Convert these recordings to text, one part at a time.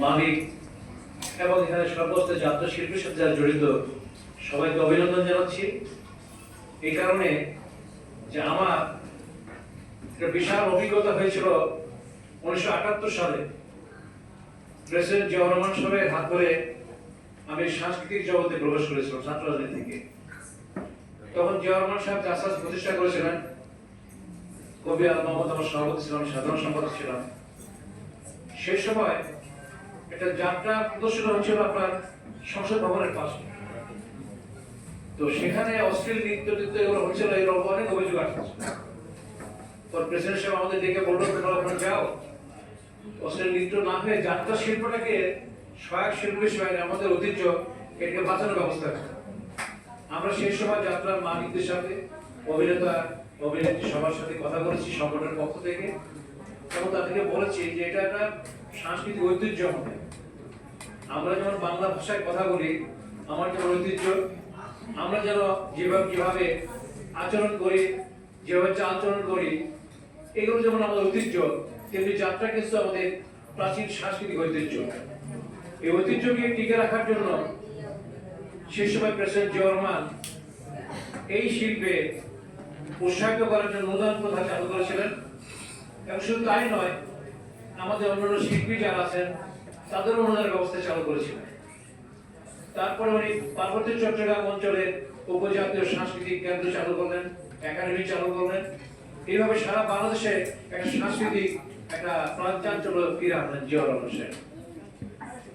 মালিক এবং এখানে সমস্ত যাত্রা শিল্পীর সাথে যারা জড়িত সবাইকে অভিনন্দন জানাচ্ছি। এই কারণে যে আমার একটা বিশাল অভিজ্ঞতা হয়েছিল 1978 সালে প্রেসিডেন্ট জিয়াউর রহমান সাহেবের হাত ধরে আমি সাংস্কৃতিক জগতে প্রবেশ করেছিলাম ছাত্র রাজনীতি থেকে। তখন জিয়াউর রহমান সাহেব জাসাস প্রতিষ্ঠা করেছিলেন। কবি আল মোহাম্মদ আমার সভাপতি ছিলাম, সাধারণ সম্পাদক ছিলাম। সেই সময় একটা যাত্রা প্রদর্শন হচ্ছিল আপনার সংসদ ভবনের পাশে। তো সেখানে অশ্লীল নৃত্য এগুলো হচ্ছিল, এগুলো অনেক অভিযোগ আসছে। তো প্রেসিডেন্ট সাহেব আমাদের ডেকে বললো, তোমরা ওখানে যাও, অশ্লীল নৃত্য না হয়ে যাত্রা শিল্পটাকে সহায়ক শিল্প হিসেবে আমাদের ঐতিহ্য এটাকে বাঁচানোর ব্যবস্থা করতে। আমরা সেই সময় যাত্রার মালিকদের সাথে, অভিনেতা অভিনেত্রী সবার সাথে কথা বলেছি সংগঠনের পক্ষ থেকে, এবং তাদেরকে বলেছি যে এটা একটা সাংস্কৃতিক ঐতিহ্য হবে। আমরা যেমন বাংলা ভাষায় কথা বলি, আমার যেমন ঐতিহ্য, আমরা যেন যেভাবে আচরণ করি, যেভাবে আচরণ করি, এগুলো যেমন আমাদের ঐতিহ্য, তেমনি যাত্রা কিন্তু আমাদের প্রাচীন সাংস্কৃতিক ঐতিহ্য। এই ঐতিহ্যকে টিকে রাখার জন্য সেই সময় প্রেসিডেন্ট জিয়াউর রহমান এই শিল্পে উৎসাহিত করার জন্য অনুদান প্রথা চালু করেছিলেন। এবং শুধু তাই নয়, আমাদের অন্যান্য শিল্পী যারা আছেন তাদেরও অনুদানের ব্যবস্থা চালু করেছিলেন। তারপরে উনি পার্বত্য চট্টগ্রাম অঞ্চলের উপজাতীয় সাংস্কৃতিক কেন্দ্র চালু করলেন, একাডেমি চালু করলেন। এইভাবে সারা বাংলাদেশে একটা সাংস্কৃতিক একটা প্রাণচাঞ্চল্য ফিরে আনলেন জিয়াউর রহমান সাহেব।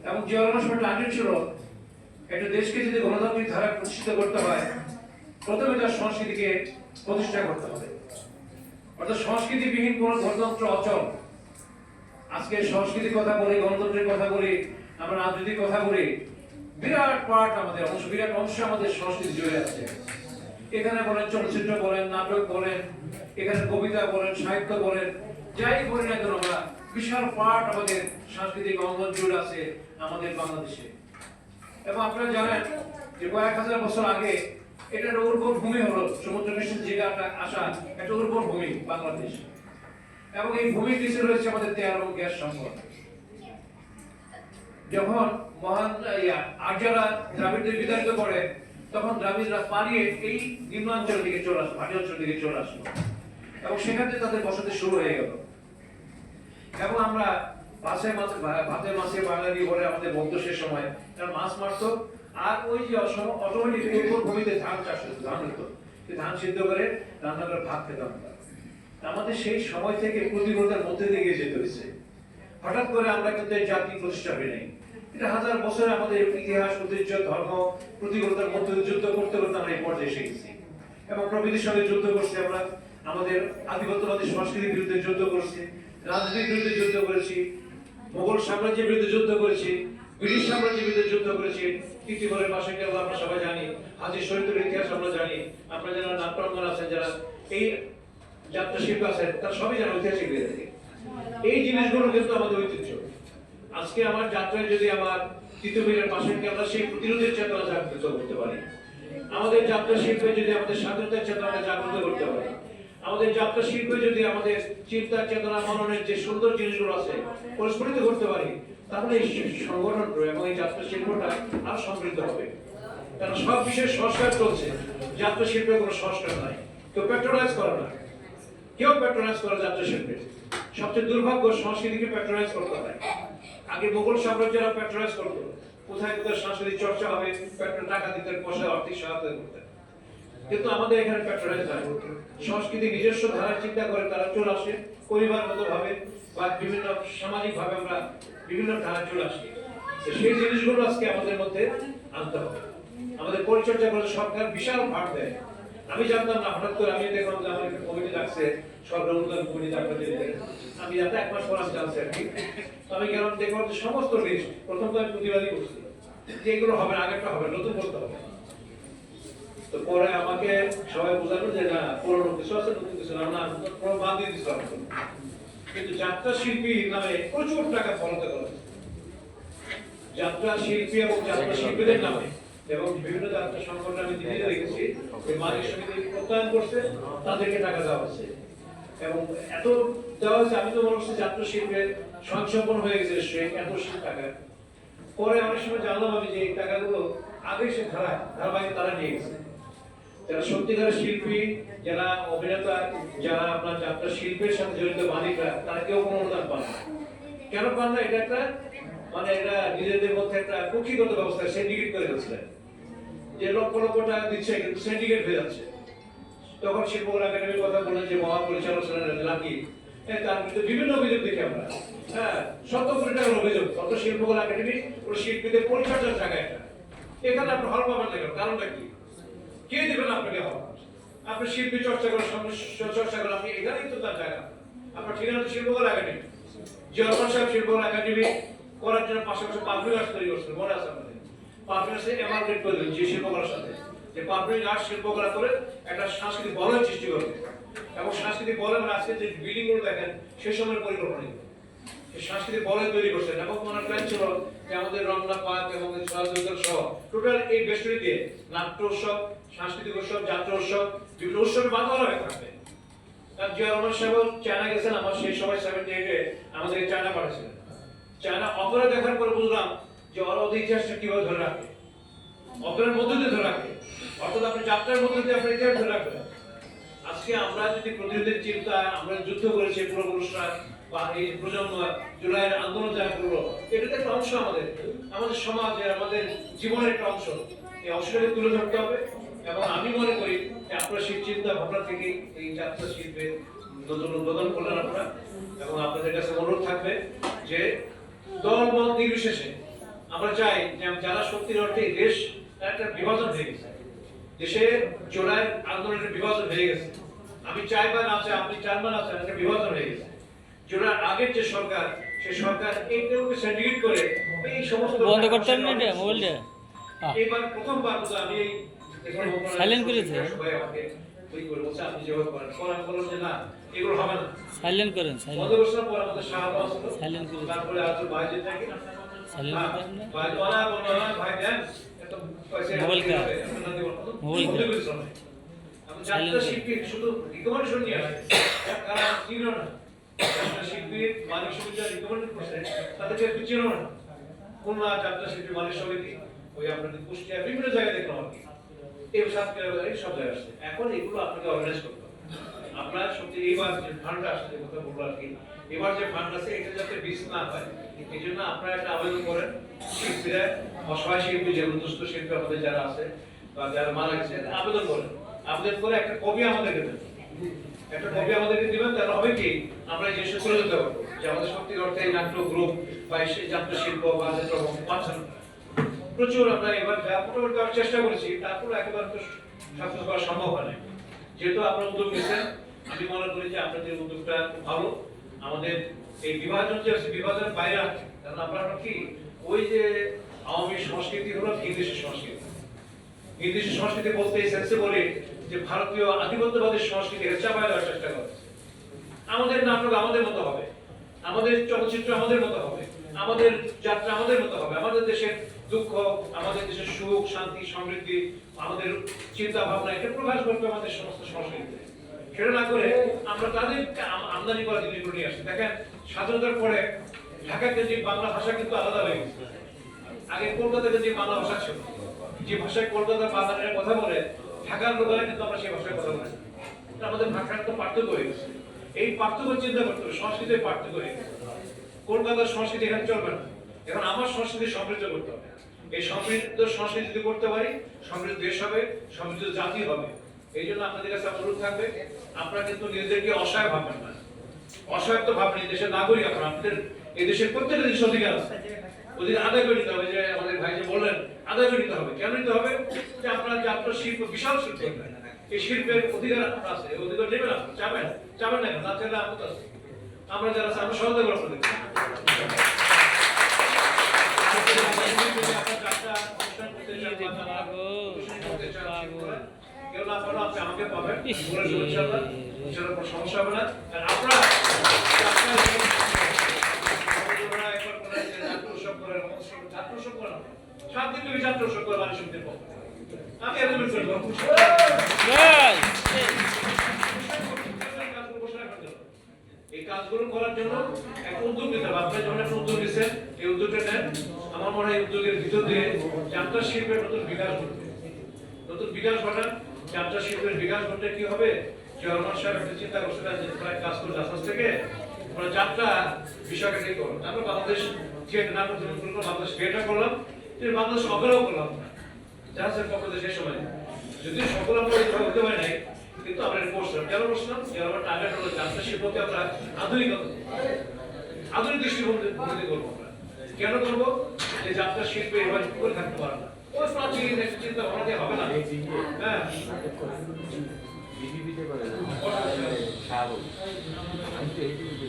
এবং জিয়াউর রহমান সাহেব টার্গেট ছিল, একটা দেশকে যদি গণতান্ত্রিক ধারায় প্রতিষ্ঠিত করতে হয়, প্রথমে তার সংস্কৃতিকে প্রতিষ্ঠা করতে হবে। অর্থাৎ সংস্কৃতিবিহীন কোন গণতন্ত্র অচল। আজকে সংস্কৃতির কথা বলি, গণতন্ত্রের কথা বলি, আমরা রাজনৈতিক কথা বলি, বিরাট পার্ট আমাদের অংশ, বিরাট অংশ আমাদের সংস্কৃতি জুড়ে আছে। এখানে বলেন চলচ্চিত্র বলেন, নাটক বলেন, এখানে কবিতা বলেন, সাহিত্য বলেন, যাই বলি না কেন, আমরা বিশাল পার্ট আমাদের সাংস্কৃতিক অঙ্গন জুড়ে আছে আমাদের বাংলাদেশে। এবং আপনারা জানেন যে কয়েক হাজার বছর আগে এটা একটা উর্বর ভূমি হলো, সমুদ্র পৃষ্ঠের জায়গাটা আসা একটা উর্বর ভূমি বাংলাদেশ। এবং এই ভূমির নিচে রয়েছে আমাদের তেল এবং গ্যাস সম্পদ। যখন মহান আর্যরা দ্রাবিড়দের বিতাড়িত করে, তখন দ্রাবিড়রা পালিয়ে এই নিম্নাঞ্চলের দিকে চলে আসলো, ভাটি অঞ্চলের দিকে চলে আসলো, এবং সেখান থেকে তাদের বসতি শুরু হয়ে গেল। এবং আমরা ভাতের মাছে বাঙালি বলে আমাদের বলতো সে সময়, তারা মাছ মারতো, আর ওই যে অটোমেটিক উর্বর ভূমিতে ধান চাষ হতো, ধান হতো, ধান সিদ্ধ করে রান্না করে ভাত খেতাম। আমাদের সেই সময় থেকে প্রতিকূলতার মধ্যে দিয়ে যেতে হয়েছে। হঠাৎ করে আমরা কিন্তু এই জাতি প্রতিষ্ঠা হয়ে নেই। এটা হাজার বছরে আমাদের ইতিহাস, ঐতিহ্য, ধর্ম প্রতিকূলতার মধ্যে যুদ্ধ করতে করতে আমরা এই পর্যায়ে এসে গেছি। এবং প্রকৃতির সঙ্গে যুদ্ধ করছি আমরা, আমাদের আধিপত্যবাদী সংস্কৃতির বিরুদ্ধে যুদ্ধ করছি, রাজনীতির বিরুদ্ধে যুদ্ধ করেছি, মোগল সাম্রাজ্যের বিরুদ্ধে যুদ্ধ করেছি, ব্রিটিশ সাম্রাজ্যের বিরুদ্ধে যুদ্ধ করেছি। কীর্তিবরের পাশে গেল আমরা সবাই জানি, হাজির শরীয়তের ইতিহাস আমরা জানি, আপনারা যারা নাট্যরঙ্গন আছেন, যারা এই যাত্রা শিল্প আছেন, তারা সবই জানে ঐতিহাসিক দিক থেকে। এই জিনিসগুলো কিন্তু আমাদের ঐতিহ্য। আজকে আমার যাত্রায় যদি আমার তিতুমিরের পাশে আমরা সেই প্রতিরোধের চেতনা জাগ্রত করতে পারি, আমাদের যাত্রা শিল্পে যদি আমাদের স্বাধীনতার চেতনা জাগ্রত করতে পারি, আমাদের যাত্রা শিল্পে যদি আমাদের চিন্তার চেতনা, মননের যে সুন্দর জিনিসগুলো আছে পরিস্ফুটিত করতে পারি, তাহলে এই সংগঠন এবং এই যাত্রা শিল্পটা আরো সমৃদ্ধ হবে। কারণ সব বিষয়ে সংস্কার চলছে, যাত্রা শিল্পে কোনো সংস্কার নাই। কেউ প্যাট্রোনাইজ করে না, কেউ প্যাট্রোনাইজ করে যাত্রা শিল্পে। সবচেয়ে দুর্ভাগ্য, সংস্কৃতিকে প্যাট্রোনাইজ করতে হয়। আগে মোগল সাম্রাজ্যরা প্যাট্রোনাইজ করতো, কোথায় কোথায় সাংস্কৃতিক চর্চা হবে, টাকা দিতেন, পয়সা, আর্থিক সহায়তা করতেন। কিন্তু আমাদের এখানে প্যাট্রোনাইজ হয়, সংস্কৃতি নিজস্ব ধারায় চিন্তা করে তারা চলে আসে, পরিবারগত ভাবে বা বিভিন্ন সামাজিক ভাবে আমরা বিভিন্ন ধারায় চলে আসি। সেই জিনিসগুলো আজকে আমাদের মধ্যে আনতে হবে। আমাদের পরিচর্যা করে সরকার বিশাল ভাগ দেয়। আমি জানতাম না, হঠাৎ করে আমি দেখলাম যে আমার একটা কমিটি লাগছে, সরকার অনুদান কমিটি ডাক্তার। আমি যাতে 1 মাস পর আমি জানছি আর কি। আমি গেলাম, দেখলাম যে সমস্ত লিস্ট, প্রথম তো আমি প্রতিবাদী করছি যে এগুলো হবে না, আগেরটা হবে, নতুন করতে হবে। তো পরে আমাকে সবাই বোঝালো যে না, পুরোনো কিছু আছে, নতুন কিছু না, না পুরো বাদ দিয়ে দিতে হবে। কিন্তু যাত্রা শিল্পী নামে প্রচুর টাকা ফলাতে করে, যাত্রা শিল্পী এবং যাত্রা শিল্পীদের নামে, এবং বিভিন্ন যাত্রা সংগঠন আমি দিল্লিতে দেখেছি, মালিক সমিতি প্রত্যয়ন করছে, তাদেরকে টাকা দেওয়া হচ্ছে। এবং এত দেওয়া হচ্ছে, আমি তো মনে হচ্ছে যাত্রা শিল্পের সংক্ষেপণ হয়ে গেছে সে এত টাকা। পরে অনেক সময় জানলাম আমি যে এই টাকাগুলো আগে সে ধারাবাহিক তারা নিয়ে গেছে। যারা সত্যিকারের শিল্পী, যারা অভিনেতা, যারা আপনার যাত্রা শিল্পের সাথে জড়িত মালিকরা, তারা কেউ কোনো অনুদান পান না। কেন পান না? এটা একটা মানে এটা নিজেদের মধ্যে একটা কক্ষিগত ব্যবস্থা সিন্ডিকেট করে ফেলছিলেন, যে লক্ষ লক্ষ টাকা দিচ্ছে কিন্তু সিন্ডিকেট হয়ে যাচ্ছে। তখন শিল্পকলা একাডেমির কথা বললেন যে মহাপরিচালক ছিলেন লাকি, তার বিরুদ্ধে বিভিন্ন অভিযোগ দেখি আমরা, হ্যাঁ, শত কোটি টাকার অভিযোগ। অত শিল্পকলা একাডেমি ওর শিল্পীদের পরিচর্যার জায়গা এটা, এখানে আপনি হল পাবেন না কেন? কারণটা কি? কে দেবেন আপনাকে হল? আপনি শিল্পী চর্চা করেন, চর্চা করেন, আপনি এখানেই তো তার জায়গা। আপনার ঠিকানা তো শিল্পকলা একাডেমি। জিয়ারমান সাহেব শিল্পকলা একাডেমি করার জন্য পাশাপাশি পাবলিক আর্টস তৈরি করছেন, মনে আছে আপনাদের? পাবলিক আর্টসে এমার্কেট করে দিলেন যে শিল্পকলার সাথে, যে পাবলিক আর্ট শিল্পকলা করে একটা সাংস্কৃতিক বলয় সৃষ্টি করবে। এবং সাংস্কৃতিক বলয় মানে আজকে যে বিল্ডিং গুলো দেখেন সেই সময়ের পরিকল্পনা, এই সাংস্কৃতিক বলয় তৈরি করছেন। এবং ওনার প্ল্যান ছিল যে আমাদের রমনা পার্ক এবং সহ টোটাল এই বেষ্টনীতে নাট্য উৎসব, সাংস্কৃতিক উৎসব, যাত্রা উৎসব, বিভিন্ন উৎসবে বাংলা থাকবে। তার জিয়া রহমান সাহেব চায়না গেছেন, আমার সেই সময় 78-এ আমাদেরকে চায়না পাঠিয়েছিলেন। চায়না অপেরা দেখার পরে বুঝলাম যে ওরা ওদের ইতিহাসটা কিভাবে ধরে রাখে, অপেরার মধ্যে দিয়ে ধরে রাখে, অর্থাৎ আপনি যাত্রার মধ্যে দিয়ে আপনার ইতিহাস ধরে রাখবেন। আজকে আমরা যদি প্রতিরোধের চিন্তা, আমরা যুদ্ধ করেছি পূর্বপুরুষরা বা এই প্রজন্ম জুলাইয়ের আন্দোলন যারা করলো, এটা তো একটা অংশ আমাদের সমাজের, আমাদের জীবনের একটা অংশ। এই অংশটাকে তুলে ধরতে হবে। এবং আমি মনে করি যে আপনারা সেই চিন্তা ভাবনা থেকে এই যাত্রা শিল্পে নতুন উদ্বোধন করলেন আপনারা। এবং আপনাদের কাছে অনুরোধ থাকবে যে দল মত নির্বিশেষে আমরা চাই যে যারা সত্যির অর্থে দেশ একটা বিভাজন হয়ে গেছে, দেশে জুলাই আন্দোলনের বিভাজন হয়ে গেছে। আমি চাই বা না চাই, আপনি চান বা না চান, একটা বিভাজন হয়ে গেছে। জুলাই আগের যে সরকার, সেই সরকার এইগুলোকে সিন্ডিকেট করে এই সমস্ত বন্ধ করতে হবে না মোবাইলটা। এইবার প্রথমবার আমি এই সাইলেন্ট করেছে, সবাই আমাকে ওই করে বলছে আপনি যেভাবে করেন আমি বললাম যে না, এগুলো হবে না, সাইলেন্ট করেন, বন্ধ করছিলাম। পরে আমাদের শাহাদ আসলো, সাইলেন্ট করেন, তারপরে আর ভাই যে থাকে সাইলেন্ট করেন না ভাই ওরা বললো ভাই দেন এত পয়সা মোবাইলটা আমি যাত্রা শিল্পী শুধু রিকমেন্ডেশন নিয়ে আসে, কারণ চিনো না যাত্রা শিল্পী মালিক সমিতি রিকমেন্ড করছে, তাদেরকে একটু চিনো না। খুলনা যাত্রা শিল্পী মালিক সমিতি, ওই আপনাদের কুষ্টিয়া বিভিন্ন জায়গায় দেখলাম আর কি, এই সব জায়গায় আসছে। এখন এগুলো আপনাকে অর্গানাইজ করতে হবে। আপনার সত্যি এইবার যে ফান্ড আসছে, কথা বলবো আর কি, এবার যে ফান্ড আছে এটা যাতে মিস না হয়, এই জন্য আপনারা একটা আবেদন করেন। শিল্পীরা, অসহায় শিল্পী, যে উন্নত শিল্পী আমাদের যারা আছে বা যারা মারা গেছে, আবেদন করেন। আবেদন করে একটা কপি আমাদেরকে দেবেন, একটা কপি আমাদেরকে দিবেন। তাহলে হবে কি, আমরা এই জিনিসটা করে যেতে পারবো যে আমাদের সত্যির অর্থে এই নাট্য গ্রুপ বা যাত্রা শিল্প বা যাত্রা পাচ্ছেন প্রচুর। আমরা এবার যা মোটামুটি করার চেষ্টা করেছি, তারপরে একেবারে তো সাকসেস করা সম্ভব হয় না। যেহেতু আপনারা উদ্যোগ নিয়েছেন, আমি মনে করি যে আপনাদের উদ্যোগটা খুব ভালো। আমাদের এই বিভাজন যে আছে, বিভাজনের বাইরে আছে। কারণ আমরা কি ওই যে আওয়ামী সংস্কৃতি হলো বিদেশি সংস্কৃতি। বিদেশি সংস্কৃতি বলতে এই সেন্সে বলি যে ভারতীয় আধিপত্যবাদী সংস্কৃতি চাপায় দেওয়ার চেষ্টা করে। আমাদের নাটক আমাদের মতো হবে, আমাদের চলচ্চিত্র আমাদের মতো হবে, আমাদের যাত্রা আমাদের মতো হবে, আমাদের দেশের দুঃখ, আমাদের দেশের সুখ, শান্তি, সমৃদ্ধি, আমাদের চিন্তা ভাবনা এটা প্রকাশ করবে আমাদের সমস্ত সংস্কৃতিতে। সেটা না করে আমরা তাদের আমদানি করা জিনিসগুলো নিয়ে আসি। দেখেন, স্বাধীনতার পরে ঢাকা কেন্দ্রিক বাংলা ভাষা কিন্তু আলাদা হয়ে গেছে। আগে কলকাতা কেন্দ্রিক বাংলা ভাষা ছিল, যে ভাষায় কলকাতার বাঙালিরা কথা বলে, ঢাকার লোকেরা কিন্তু আমরা সেই ভাষায় কথা বলি। আমাদের ভাষার তো পার্থক্য হয়ে গেছে। এই পার্থক্য চিন্তা করতে হবে, সংস্কৃতির পার্থক্য হয়ে গেছে। কলকাতার সংস্কৃতি এখানে চলবে না, এখন আমার সংস্কৃতি সমৃদ্ধ করতে হবে। এই সমৃদ্ধ সংস্কৃতি যদি করতে পারি, সমৃদ্ধ দেশ হবে, সমৃদ্ধ জাতি হবে। এই জন্য আপনাদের কাছে অনুরোধ থাকবে, আপনারা কিন্তু নিজেদেরকে অসহায় ভাববেন না। অসহায় তো ভাববেন, দেশের নাগরিক আপনাদের, এই দেশের প্রত্যেকটা দেশের অধিকার আছে, অধিকার আদায় করে নিতে হবে। যে আমাদের ভাই যে বললেন, আদায় করে নিতে হবে। কেন নিতে হবে? যে আপনারা যাত্রা শিল্প, বিশাল শিল্প, এই শিল্পের অধিকার আপনার আছে, এই অধিকার নেবেন আপনার, চাবেন চাবেন না, না চাইলে আপত্তি আছে। আমরা যারা আছে আমরা সহযোগিতা করবো। আমাকে পাবেন, সমস্যা হবে না। আপনারা ছাত্র উৎসব করেন, 7 দিন ধরে ছাত্র উৎসব করে মানুষ আমি এই কাজগুলো করার জন্য একটা উদ্যোগ নিতে হবে। আপনারা যখন একটা উদ্যোগ নিচ্ছেন, এই উদ্যোগটা নেন, আমার মনে হয় এই উদ্যোগের ভিতর দিয়ে যাত্রা শিল্পের নতুন বিকাশ ঘটবে। নতুন বিকাশ ঘটান, যাত্রা শিল্পের বিকাশ ঘটলে কি হবে? চেয়ারম্যান সাহেব একটা চিন্তা করছে যে প্রায় কাজ করে আসাস থেকে আমরা যাত্রা বিষয়টা কি করলাম, আমরা বাংলাদেশ থিয়েটার নাটক করলাম, বাংলাদেশ থিয়েটার করলাম, বাংলাদেশ অপেরাও করলাম জাহাজের পক্ষ থেকে সেই সময়। যদি সকল আমরা ওইভাবে হতে পারি নাই, কিন্তু আমরা এটা করছিলাম। কেন করছিলাম? যে আমরা টার্গেট হলো যাত্রা শিল্পকে আমরা আধুনিক দৃষ্টিভঙ্গিতে করবো। আমরা কেন করবো? যে যাত্রা শিল্পে এবার করে থাকতে পারে না, ওই প্রাচীন একটা চিন্তা ভাবনা দিয়ে হবে না। হ্যাঁ, বিবিতে করে না। আমি তো এইটুকু